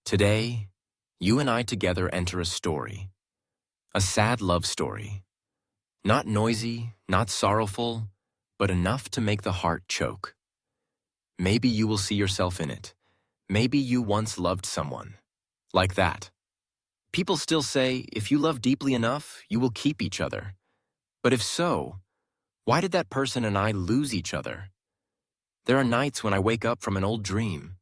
Today, you and I together enter a story, a sad love story. Not noisy, not sorrowful, but enough to make the heart choke. Maybe you will see yourself in it. Maybe you once loved someone. Like that. People still say, if you love deeply enough, you will keep each other. But if so, why did that person and I lose each other? There are nights when I wake up from an old dream.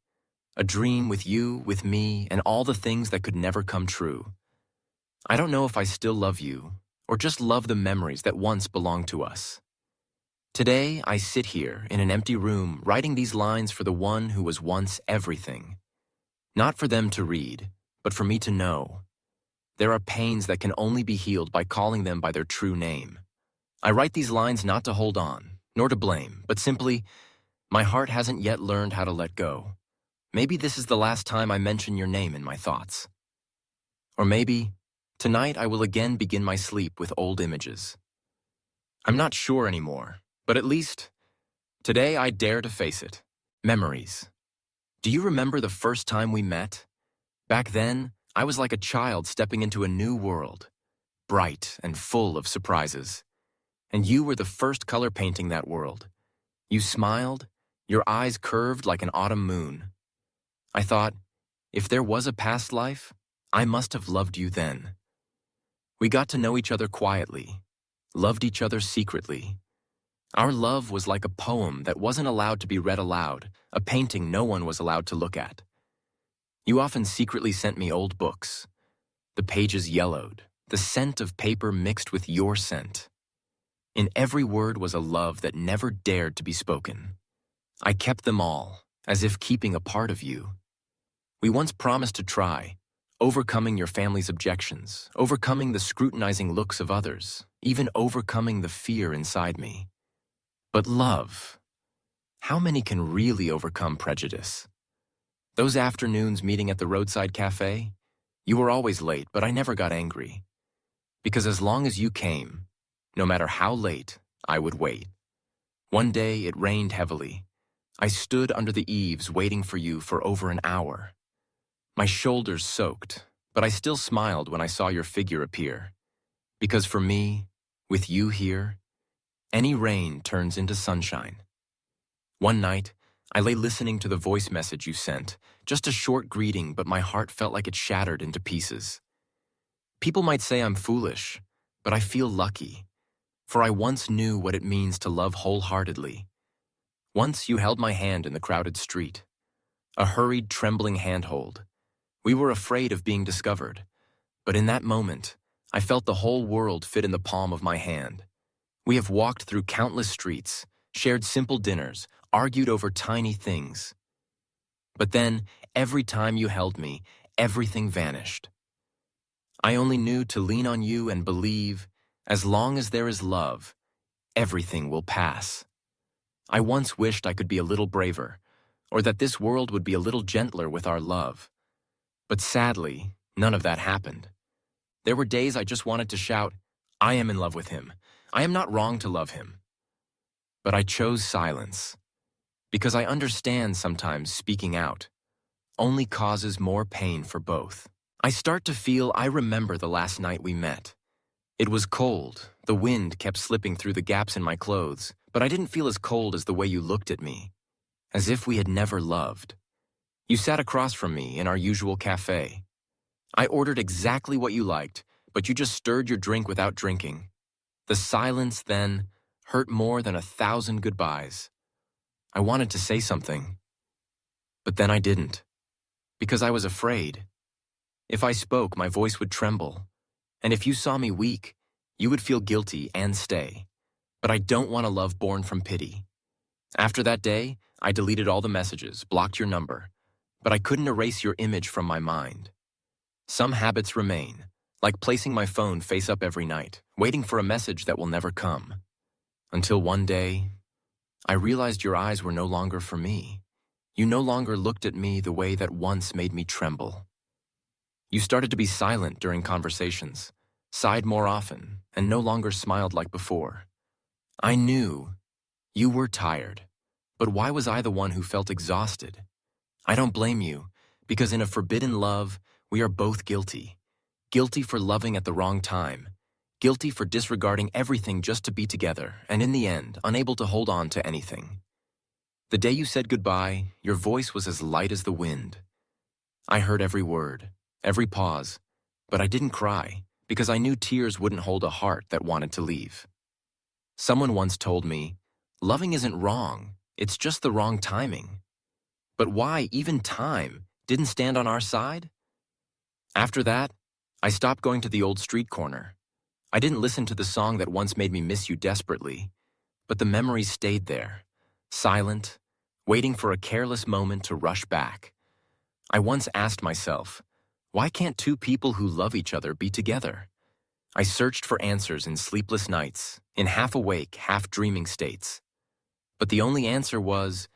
A dream with you, with me, and all the things that could never come true. I don't know if I still love you, or just love the memories that once belonged to us. Today, I sit here in an empty room writing these lines for the one who was once everything. Not for them to read, but for me to know. There are pains that can only be healed by calling them by their true name. I write these lines not to hold on, nor to blame, but simply, my heart hasn't yet learned how to let go. Maybe this is the last time I mention your name in my thoughts. Or maybe, tonight I will again begin my sleep with old images. I'm not sure anymore, but at least, today I dare to face it. Memories. Do you remember the first time we met? Back then, I was like a child stepping into a new world, bright and full of surprises. And you were the first color painting that world. You smiled, your eyes curved like an autumn moon. I thought, if there was a past life, I must have loved you then. We got to know each other quietly, loved each other secretly. Our love was like a poem that wasn't allowed to be read aloud, a painting no one was allowed to look at. You often secretly sent me old books. The pages yellowed, the scent of paper mixed with your scent. In every word was a love that never dared to be spoken. I kept them all, as if keeping a part of you. We once promised to try, overcoming your family's objections, overcoming the scrutinizing looks of others, even overcoming the fear inside me. But love, how many can really overcome prejudice? Those afternoons meeting at the roadside cafe, you were always late, but I never got angry. Because as long as you came, no matter how late, I would wait. One day it rained heavily. I stood under the eaves waiting for you for over an hour. My shoulders soaked, but I still smiled when I saw your figure appear. Because for me, with you here, any rain turns into sunshine. One night, I lay listening to the voice message you sent, just a short greeting, but my heart felt like it shattered into pieces. People might say I'm foolish, but I feel lucky. For I once knew what it means to love wholeheartedly. Once you held my hand in the crowded street. A hurried, trembling handhold. We were afraid of being discovered. But in that moment, I felt the whole world fit in the palm of my hand. We have walked through countless streets, shared simple dinners, argued over tiny things. But then, every time you held me, everything vanished. I only knew to lean on you and believe, as long as there is love, everything will pass. I once wished I could be a little braver, or that this world would be a little gentler with our love. But sadly, none of that happened. There were days I just wanted to shout, I am in love with him. I am not wrong to love him. But I chose silence, because I understand sometimes speaking out only causes more pain for both. I start to feel I remember the last night we met. It was cold, the wind kept slipping through the gaps in my clothes, but I didn't feel as cold as the way you looked at me, as if we had never loved. You sat across from me in our usual cafe. I ordered exactly what you liked, but you just stirred your drink without drinking. The silence then hurt more than 1,000 goodbyes. I wanted to say something, but then I didn't, because I was afraid. If I spoke, my voice would tremble. And if you saw me weak, you would feel guilty and stay. But I don't want a love born from pity. After that day, I deleted all the messages, blocked your number, but I couldn't erase your image from my mind. Some habits remain, like placing my phone face up every night, waiting for a message that will never come. Until one day, I realized your eyes were no longer for me. You no longer looked at me the way that once made me tremble. You started to be silent during conversations, sighed more often, and no longer smiled like before. I knew you were tired, but why was I the one who felt exhausted? I don't blame you, Because in a forbidden love, we are both guilty. Guilty for loving at the wrong time. Guilty for disregarding everything just to be together, and in the end, unable to hold on to anything. The day you said goodbye, your voice was as light as the wind. I heard every word, every pause, but I didn't cry because I knew tears wouldn't hold a heart that wanted to leave. Someone once told me, loving isn't wrong, it's just the wrong timing. But why even time didn't stand on our side? After that, I stopped going to the old street corner. I didn't listen to the song that once made me miss you desperately, but the memories stayed there, silent, waiting for a careless moment to rush back. I once asked myself, why can't two people who love each other be together? I searched for answers in sleepless nights, in half-awake, half-dreaming states. But the only answer was,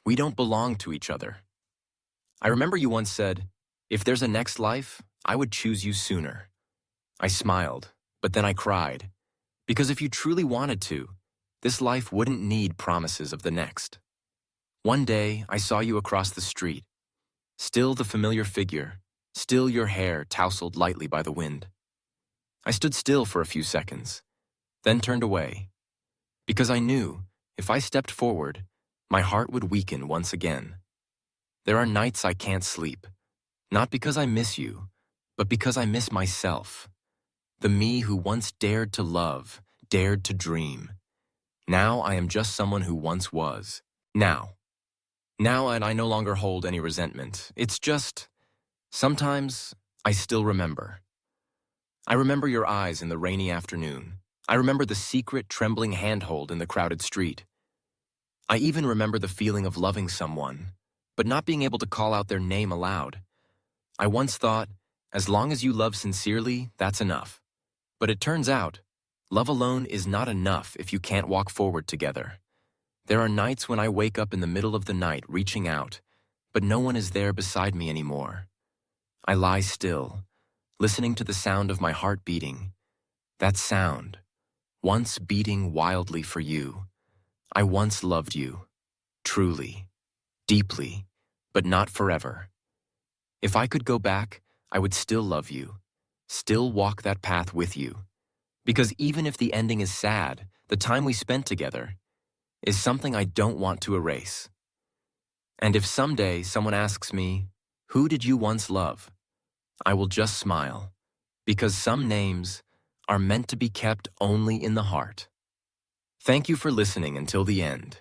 we don't belong to each other. I remember you once said, if there's a next life, I would choose you sooner. I smiled, but then I cried, because if you truly wanted to, this life wouldn't need promises of the next. One day, I saw you across the street, still the familiar figure, still your hair tousled lightly by the wind. I stood still for a few seconds, then turned away, because I knew, if I stepped forward, my heart would weaken once again. There are nights I can't sleep, not because I miss you, but because I miss myself. The me who once dared to love, dared to dream. Now I am just someone who once was. Now and I no longer hold any resentment. It's just, sometimes I still remember. I remember your eyes in the rainy afternoon. I remember the secret, trembling handhold in the crowded street. I even remember the feeling of loving someone, but not being able to call out their name aloud. I once thought, as long as you love sincerely, that's enough. But it turns out, love alone is not enough if you can't walk forward together. There are nights when I wake up in the middle of the night reaching out, but no one is there beside me anymore. I lie still, listening to the sound of my heart beating. That sound, once beating wildly for you. I once loved you, truly, deeply, but not forever. If I could go back, I would still love you, still walk that path with you. Because even if the ending is sad, the time we spent together is something I don't want to erase. And if someday someone asks me, who did you once love? I will just smile, because some names are meant to be kept only in the heart. Thank you for listening until the end.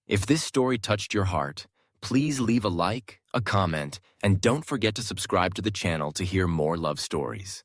If this story touched your heart, please leave a like, a comment, and don't forget to subscribe to the channel to hear more love stories.